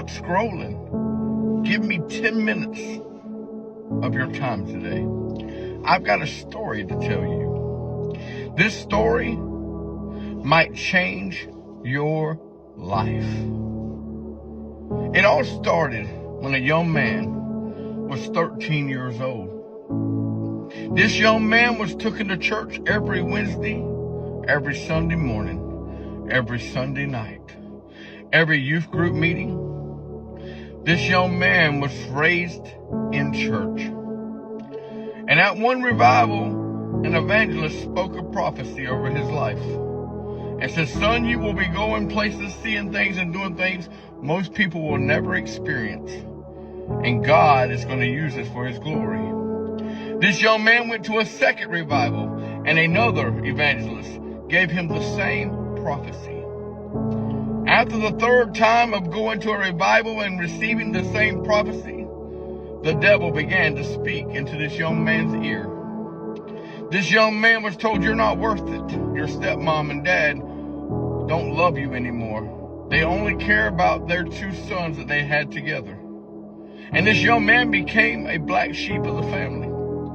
scrolling, give me 10 minutes of your time today. I've got a story to tell you. This story might change your life. It all started when a young man was 13 years old. This young man was taken to church every Wednesday, every Sunday morning, every Sunday night, every youth group meeting. This young man was raised in church. And at one revival, an evangelist spoke a prophecy over his life and said, son, you will be going places, seeing things and doing things most people will never experience. And God is going to use this for his glory. This young man went to a second revival, and another evangelist gave him the same prophecy. After the third time of going to a revival and receiving the same prophecy, the devil began to speak into this young man's ear. This young man was told, you're not worth it. Your stepmom and dad don't love you anymore. They only care about their two sons that they had together. And this young man became a black sheep of the family.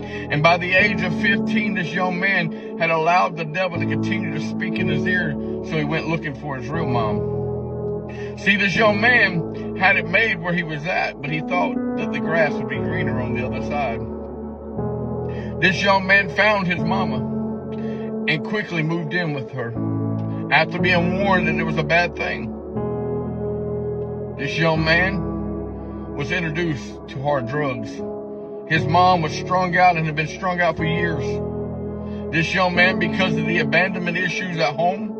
And by the age of 15, this young man had allowed the devil to continue to speak in his ear, so he went looking for his real mom. See, this young man had it made where he was at, but he thought that the grass would be greener on the other side. This young man found his mama and quickly moved in with her after being warned that it was a bad thing. This young man was introduced to hard drugs. His mom was strung out and had been strung out for years. This young man, because of the abandonment issues at home,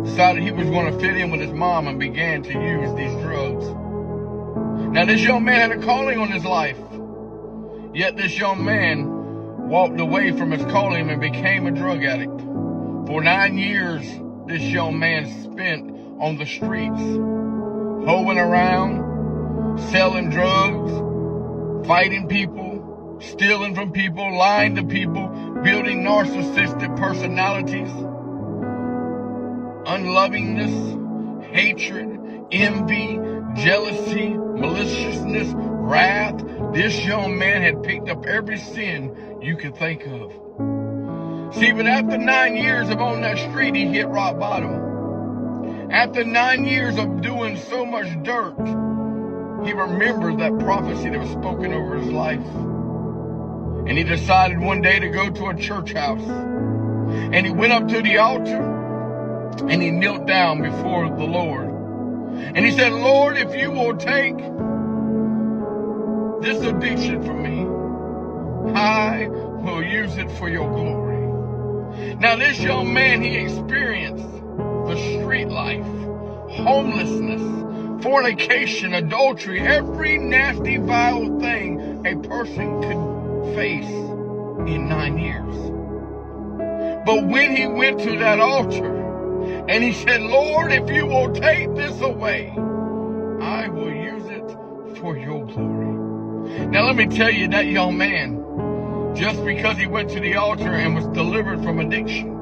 decided he was going to fit in with his mom and began to use these drugs. Now, this young man had a calling on his life. Yet this young man walked away from his calling and became a drug addict. For 9 years, this young man spent on the streets, hoeing around, selling drugs, fighting people, stealing from people, lying to people, building narcissistic personalities, unlovingness, hatred, envy, jealousy, maliciousness, wrath. This young man had picked up every sin you could think of. See, but after 9 years of on that street, he hit rock bottom. After 9 years of doing so much dirt, he remembered that prophecy that was spoken over his life. And he decided one day to go to a church house. And he went up to the altar and he knelt down before the Lord. And he said, Lord, if you will take this addiction from me, I will use it for your glory. Now, this young man, he experienced the street life, homelessness, fornication, adultery, every nasty, vile thing a person could face in 9 years. But when he went to that altar and he said, Lord, if you will take this away, I will use it for your glory. Now, let me tell you, that young man, just because he went to the altar and was delivered from addiction,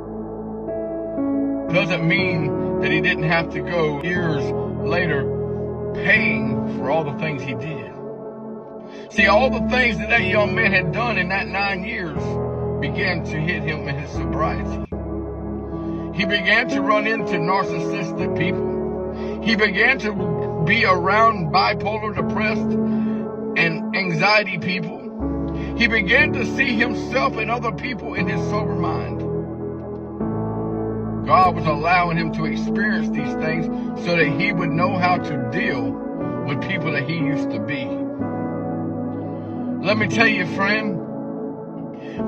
doesn't mean that he didn't have to go years later paying for all the things he did. See, all the things that that young man had done in that 9 years began to hit him in his sobriety. He began to run into narcissistic people. He began to be around bipolar, depressed, and anxiety people. He began to see himself and other people in his sober mind. God was allowing him to experience these things so that he would know how to deal with people that he used to be. Let me tell you, friend,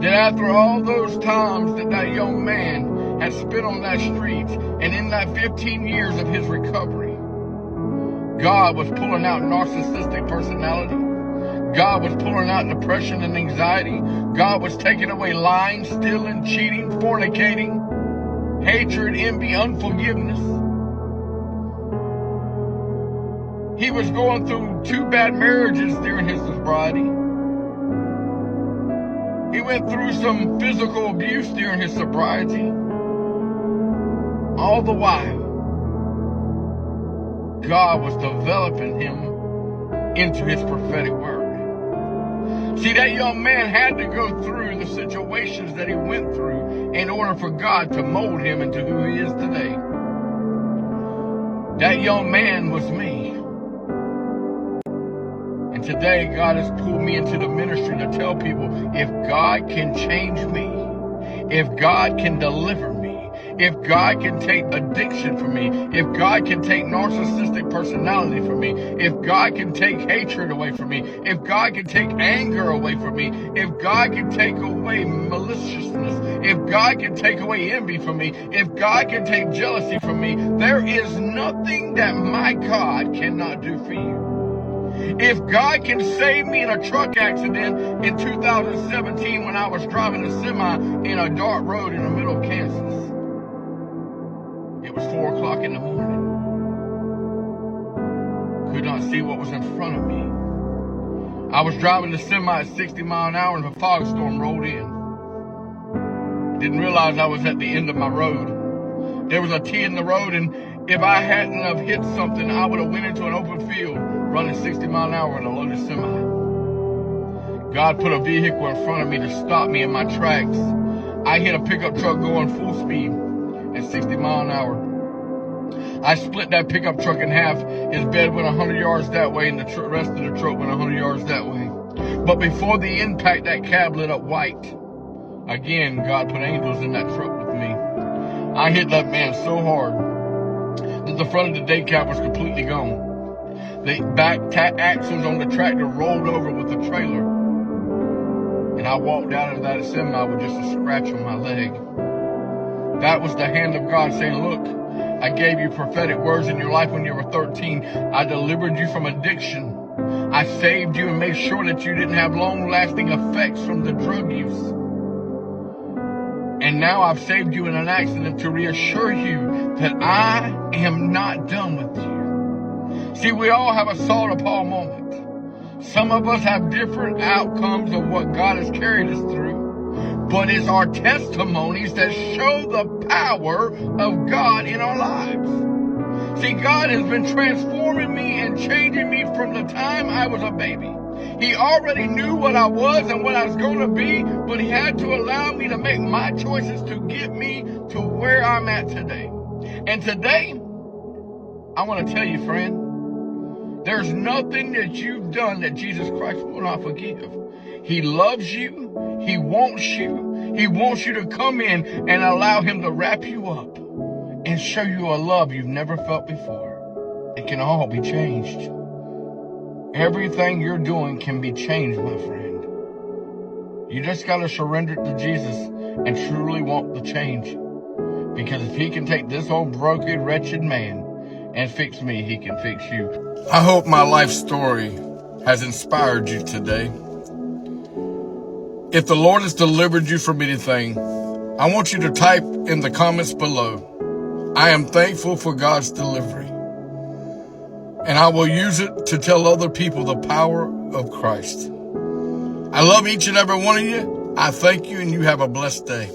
that after all those times that that young man had spent on that street, and in that 15 years of his recovery, God was pulling out narcissistic personality. God was pulling out depression and anxiety. God was taking away lying, stealing, cheating, fornicating, hatred, envy, unforgiveness. He was going through 2 bad marriages during his sobriety. He went through some physical abuse during his sobriety. All the while, God was developing him into his prophetic word. See, that young man had to go through the situations that he went through in order for God to mold him into who he is today. That young man was me. And today, God has pulled me into the ministry to tell people, if God can change me, if God can deliver me, if God can take addiction from me, if God can take narcissistic personality from me, if God can take hatred away from me, if God can take anger away from me, if God can take away maliciousness, if God can take away envy from me, if God can take jealousy from me, there is nothing that my God cannot do for you. If God can save me in a truck accident in 2017 when I was driving a semi in a dark road in the middle of Kansas, it was 4 o'clock in the morning. Could not see what was in front of me. I was driving the semi at 60 miles an hour and a fog storm rolled in. Didn't realize I was at the end of my road. There was a T in the road, and if I hadn't have hit something, I would have went into an open field running 60 miles an hour in a loaded semi. God put a vehicle in front of me to stop me in my tracks. I hit a pickup truck going full speed at 60 miles an hour. I split that pickup truck in half. His bed went 100 yards that way, and the rest of the truck went 100 yards that way. But before the impact, that cab lit up white. Again, God put angels in that truck with me. I hit that man so hard that the front of the day cab was completely gone. The back axles on the tractor rolled over with the trailer. And I walked out of that semi with just a scratch on my leg. That was the hand of God saying, look, I gave you prophetic words in your life when you were 13. I delivered you from addiction. I saved you and made sure that you didn't have long-lasting effects from the drug use. And now I've saved you in an accident to reassure you that I am not done with you. See, we all have a Saul to Paul moment. Some of us have different outcomes of what God has carried us through. But it's our testimonies that show the power of God in our lives. See, God has been transforming me and changing me from the time I was a baby. He already knew what I was and what I was going to be, but he had to allow me to make my choices to get me to where I'm at today. And today, I want to tell you, friend, there's nothing that you've done that Jesus Christ will not forgive. He loves you. He wants you. He wants you to come in and allow him to wrap you up and show you a love you've never felt before. It can all be changed. Everything you're doing can be changed, my friend. You just got to surrender to Jesus and truly want the change. Because if he can take this old broken, wretched man and fix me, he can fix you. I hope my life story has inspired you today. If the Lord has delivered you from anything, I want you to type in the comments below, I am thankful for God's delivery. And I will use it to tell other people the power of Christ. I love each and every one of you. I thank you, and you have a blessed day.